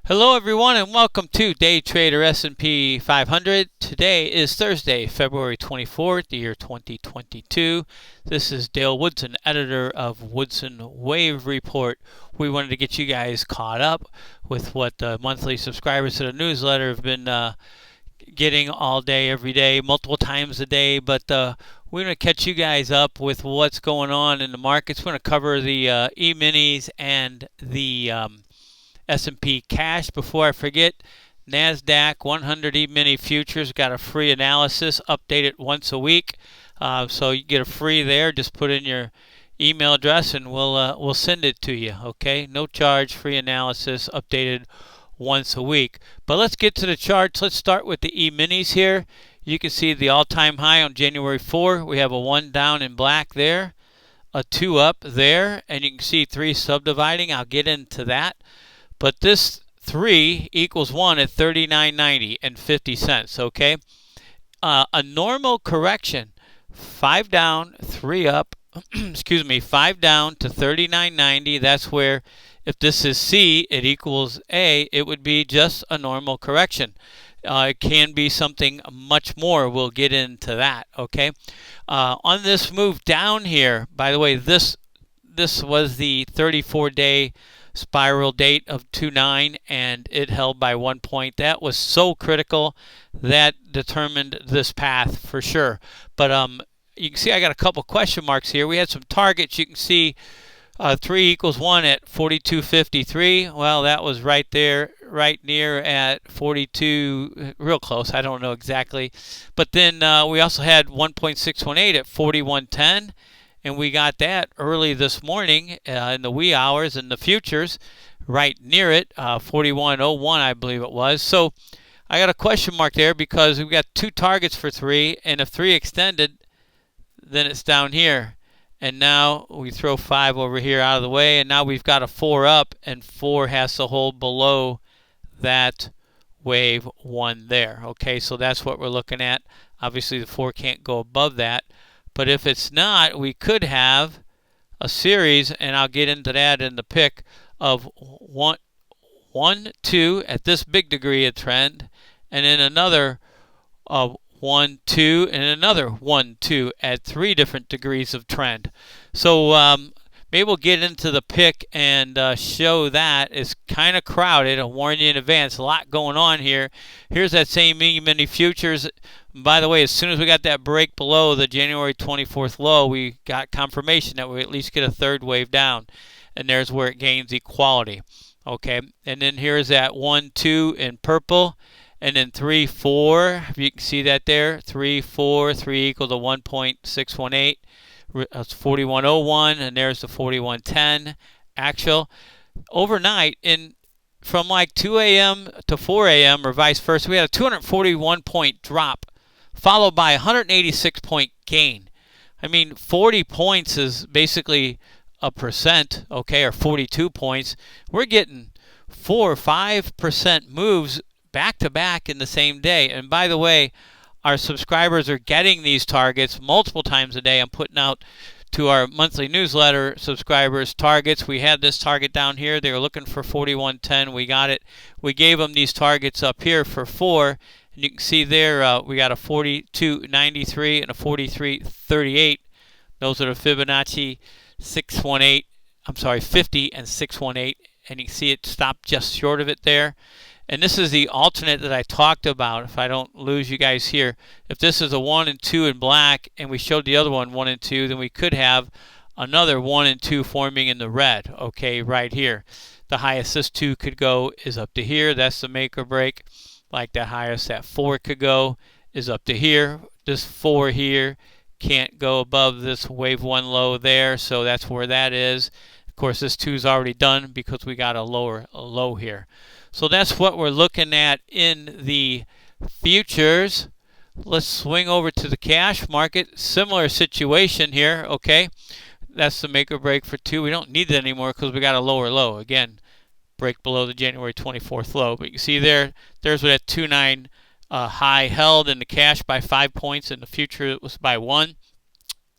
Hello everyone and welcome to Day Trader S&P 500. Today is Thursday, February 24th, the year 2022. This is Dale Woodson, editor of Woodson Wave Report. We wanted to get you guys caught up with what the monthly subscribers to the newsletter have been getting all day, every day, multiple times a day. But we're going to catch you guys up with what's going on in the markets. We're going to cover the E-minis and the S&P cash. Before I forget, NASDAQ 100 E-mini futures got a free analysis, updated once a week. So you get a free there. Just put in your email address and we'll send it to you. Okay, no charge, free analysis, updated once a week. But let's get to the charts. Let's start with the E-minis here. You can see the all-time high on January 4. We have a 1 down in black there, a 2 up there, and you can see 3 subdividing. I'll get into that. But this 3 equals 1 at $39.90 and 50 cents, okay? A normal correction, 5 down, 3 up, excuse me, 5 down to $39.90. That's where, if this is C, it equals A, it would be just a normal correction. It can be something much more. We'll get into that, okay? On this move down here, by the way, this was the 34-day spiral date of 2.9, and it held by 1 point. That was so critical. That determined this path for sure. But you can see I got a couple question marks here. We had some targets. You can see 3 equals 1 at 42.53. Well, that was right there, right near at 42, real close. I don't know exactly. But then we also had 1.618 at 41.10. And we got that early this morning in the wee hours in the futures, right near it, 41.01, I believe it was. So I got a question mark there because we've got 2 targets for 3, and if 3 extended, then it's down here. And now we throw 5 over here out of the way, and now we've got a 4 up, and 4 has to hold below that wave 1 there. Okay, so that's what we're looking at. Obviously, the 4 can't go above that. But if it's not, we could have a series, and I'll get into that in the pick, of 1, 2 at this big degree of trend, and then another 1, 2, and another 1, 2 at 3 different degrees of trend. So maybe we'll get into the pick and show that. It's kind of crowded. I'll warn you in advance. A lot going on here. Here's that same E-mini futures. By the way, as soon as we got that break below the January 24th low, we got confirmation that we at least get a third wave down. And there's where it gains equality. Okay, and then here's that 1, 2 in purple. And then 3, 4. You can see that there. 3, 4, 3 equal to 1.618. That's 41.01. And there's the 41.10 actual. Overnight, from like 2 a.m. to 4 a.m. or vice versa, we had a 241-point drop, followed by a 186-point gain. I mean, 40 points is basically a percent, okay, or 42 points. We're getting 4 or 5% moves back to back in the same day. And by the way, our subscribers are getting these targets multiple times a day. I'm putting out to our monthly newsletter subscribers targets. We had this target down here. They were looking for 41.10. We got it. We gave them these targets up here for 4. And you can see there we got a 42.93 and a 43.38. Those are the Fibonacci 618. I'm sorry, 50 and 618. And you can see it stopped just short of it there. And this is the alternate that I talked about. If I don't lose you guys here, if this is a 1 and 2 in black, and we showed the other one 1 and 2, then we could have another 1 and 2 forming in the red. Okay, right here. The highest this 2 could go is up to here. That's the make or break. Like the highest that 4 could go is up to here. This 4 here can't go above this wave 1 low there, so that's where that is. Of course, this 2 is already done because we got a low here. So that's what we're looking at in the futures. Let's swing over to the cash market. Similar situation here, okay? That's the make or break for 2. We don't need it anymore because we got a lower low. Again, break below the January 24th low. But you can see there's where that 2.9 high held in the cash by 5 points. In the future, it was by 1. And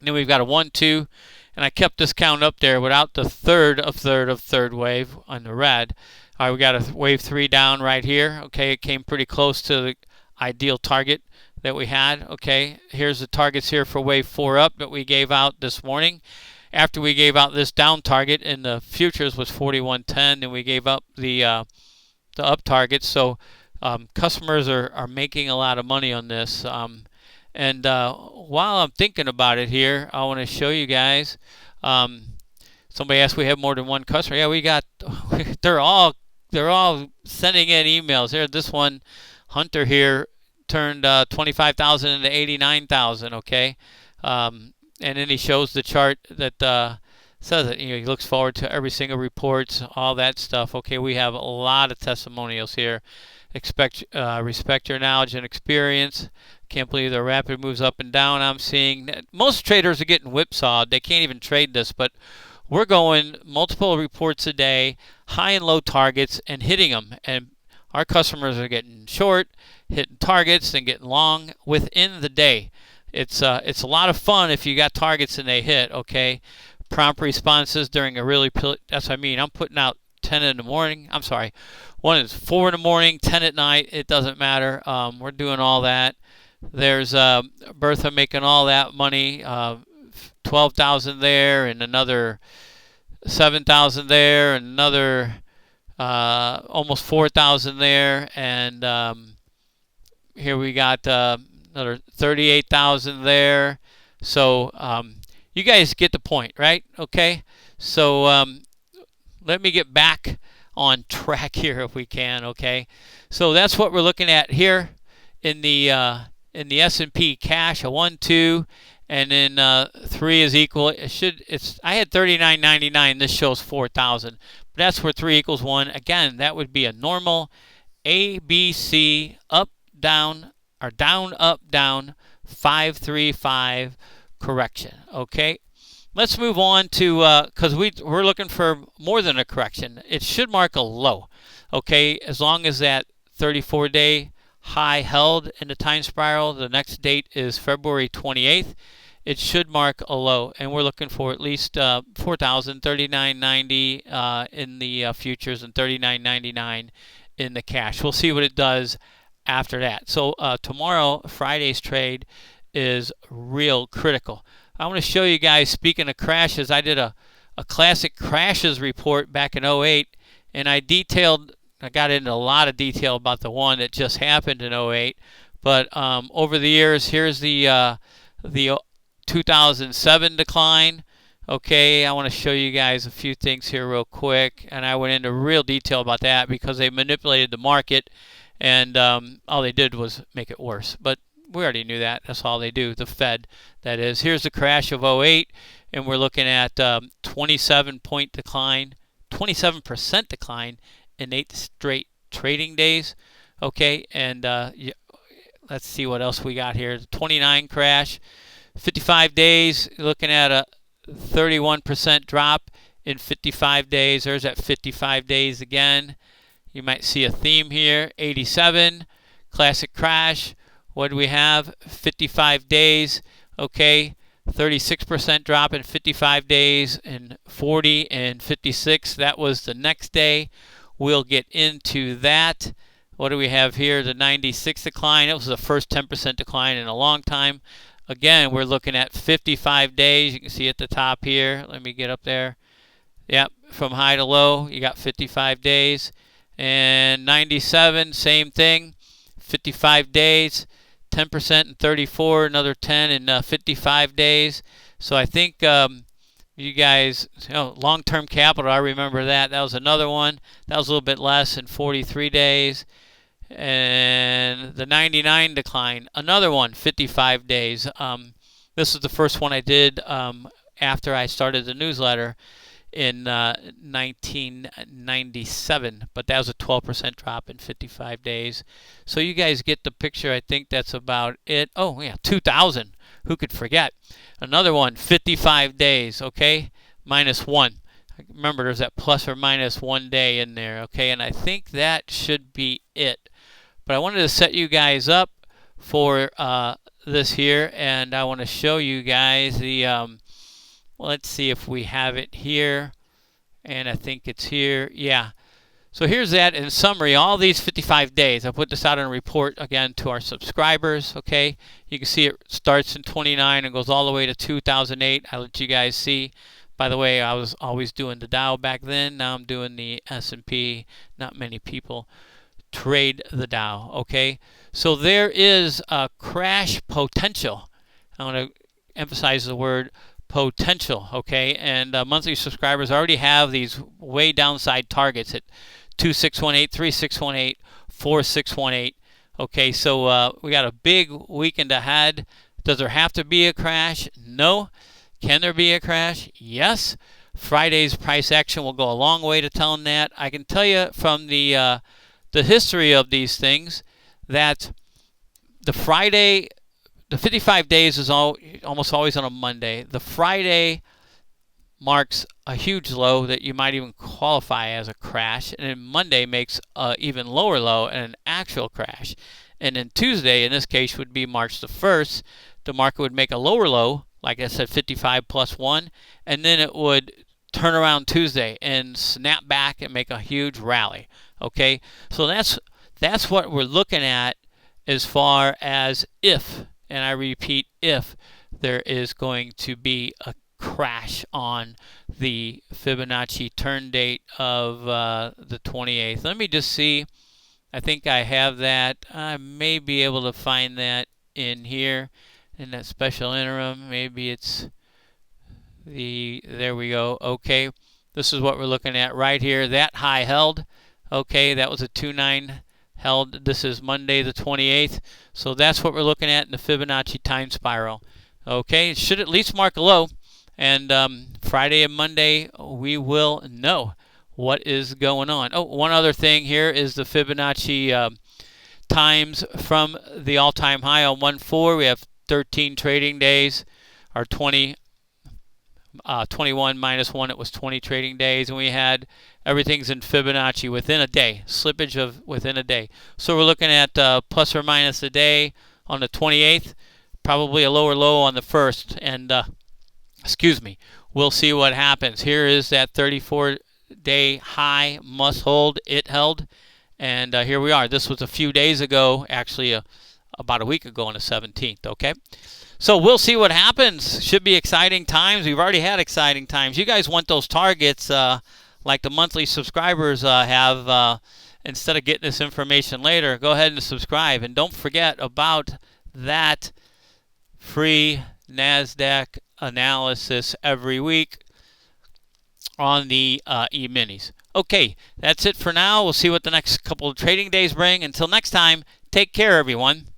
then we've got a 1, 2. And I kept this count up there without the third wave on the red. All right, we got a wave 3 down right here. Okay, it came pretty close to the ideal target that we had. Okay, here's the targets here for wave 4 up that we gave out this morning. After we gave out this down target in the futures was 41.10, and we gave up the up targets. So customers are making a lot of money on this. And while I'm thinking about it here, I want to show you guys. Somebody asked we have more than one customer. Yeah, we got. They're all sending in emails. Here, this one, Hunter here, turned 25,000 into 89,000. Okay, and then he shows the chart that says it. He looks forward to every single reports, all that stuff. Okay, we have a lot of testimonials here. Respect your knowledge and experience. Can't believe the rapid moves up and down I'm seeing. Most traders are getting whipsawed. They can't even trade this, but we're going multiple reports a day, high and low targets, and hitting them. And our customers are getting short, hitting targets, and getting long within the day. It's a lot of fun if you got targets and they hit. Okay, prompt responses during a really that's what I mean. I'm putting out 10 in the morning. I'm sorry, one is 4 in the morning, 10 at night. It doesn't matter. We're doing all that. There's Bertha making all that money. 12,000 there, and another 7,000 there, and another almost 4,000 there, and here we got another 38,000 there. So you guys get the point, right? Okay, so let me get back on track here if we can. Okay, so that's what we're looking at here in the S&P cash, a 1, 2. And then 3 is equal. I had 39.99. This shows 4,000. But that's where 3 equals 1. Again, that would be a normal ABC up down or down up down 535 correction. Okay. Let's move on to because we're looking for more than a correction. It should mark a low. Okay, as long as that 34-day high held in the time spiral. The next date is February 28th. It should mark a low, and we're looking for at least 4,000, 39.90 in the futures and 39.99 in the cash. We'll see what it does after that. So tomorrow, Friday's trade is real critical. I want to show you guys, speaking of crashes, I did a classic crashes report back in 08, and I got into a lot of detail about the one that just happened in 08. But over the years, here's the 2007 decline. Okay, I want to show you guys a few things here real quick, and I went into real detail about that because they manipulated the market, and all they did was make it worse. But we already knew that. That's all they do, the Fed, that is. Here's the crash of 08, and we're looking at 27% decline in 8 straight trading days. Okay, and let's see what else we got here. The 29 crash, 55 days, looking at a 31% drop in 55 days. There's that 55 days again. You might see a theme here. 87, classic crash. What do we have? 55 days. Okay, 36% drop in 55 days, and 40 and 56. That was the next day. We'll get into that. What do we have here? The 96 decline. It was the first 10% decline in a long time. Again, we're looking at 55 days. You can see at the top here. Let me get up there. Yep, from high to low, you got 55 days. And 97, same thing. 55 days, 10% in 34, another 10 in 55 days. So I think you guys, long-term capital, I remember that. That was another one. That was a little bit less in 43 days. And the 99 decline, another one, 55 days. This is the first one I did after I started the newsletter in 1997, but that was a 12% drop in 55 days. So you guys get the picture. I think that's about it. Oh yeah, 2000. Who could forget? Another one, 55 days. Okay, -1. Remember, there's that plus or minus 1 day in there. Okay, and I think that should be it. But I wanted to set you guys up for this here, and I want to show you guys the, let's see if we have it here, and I think it's here. Yeah, So here's that in summary, all these 55 days. I put this out in a report again to our subscribers, okay? You can see it starts in 29 and goes all the way to 2008. I let you guys see. By the way, I was always doing the Dow back then. Now I'm doing the S&P. Not many people trade the Dow, okay? So there is a crash potential. I want to emphasize the word potential, okay? And monthly subscribers already have these way downside targets at 2618, 3618, 4618. Okay, so we got a big weekend ahead. Does there have to be a crash? No. Can there be a crash? Yes. Friday's price action will go a long way to telling that. I can tell you from the history of these things that the 55 days is almost always on a Monday. The Friday marks a huge low that you might even qualify as a crash, and then Monday makes an even lower low and an actual crash. And then Tuesday, in this case, would be March the 1st. The market would make a lower low, like I said, 55 plus 1, and then it would turn around Tuesday and snap back and make a huge rally. Okay, so that's what we're looking at as far as if, and I repeat, if there is going to be a crash on the Fibonacci turn date of the 28th. Let me just see. I think I have that. I may be able to find that in here in that special interim. Maybe it's there we go. Okay, this is what we're looking at right here. That high held. Okay, that was a 2.9 held. This is Monday the 28th. So that's what we're looking at in the Fibonacci time spiral. Okay, it should at least mark a low. And Friday and Monday, we will know what is going on. Oh, one other thing here is the Fibonacci times from the all-time high on 1/4. We have 13 trading days, or 21 minus 1. It was 20 trading days, and we had everything's in Fibonacci within a day, slippage of within a day. So we're looking at plus or minus a day on the 28th, probably a lower low on the 1st, and excuse me, we'll see what happens. Here is that 34-day high must hold. It held, and here we are. This was a few days ago, actually about a week ago on the 17th, okay? So we'll see what happens. Should be exciting times. We've already had exciting times. You guys want those targets like the monthly subscribers have. Instead of getting this information later, go ahead and subscribe. And don't forget about that free NASDAQ analysis every week on the E-minis. Okay, that's it for now. We'll see what the next couple of trading days bring. Until next time, take care, everyone.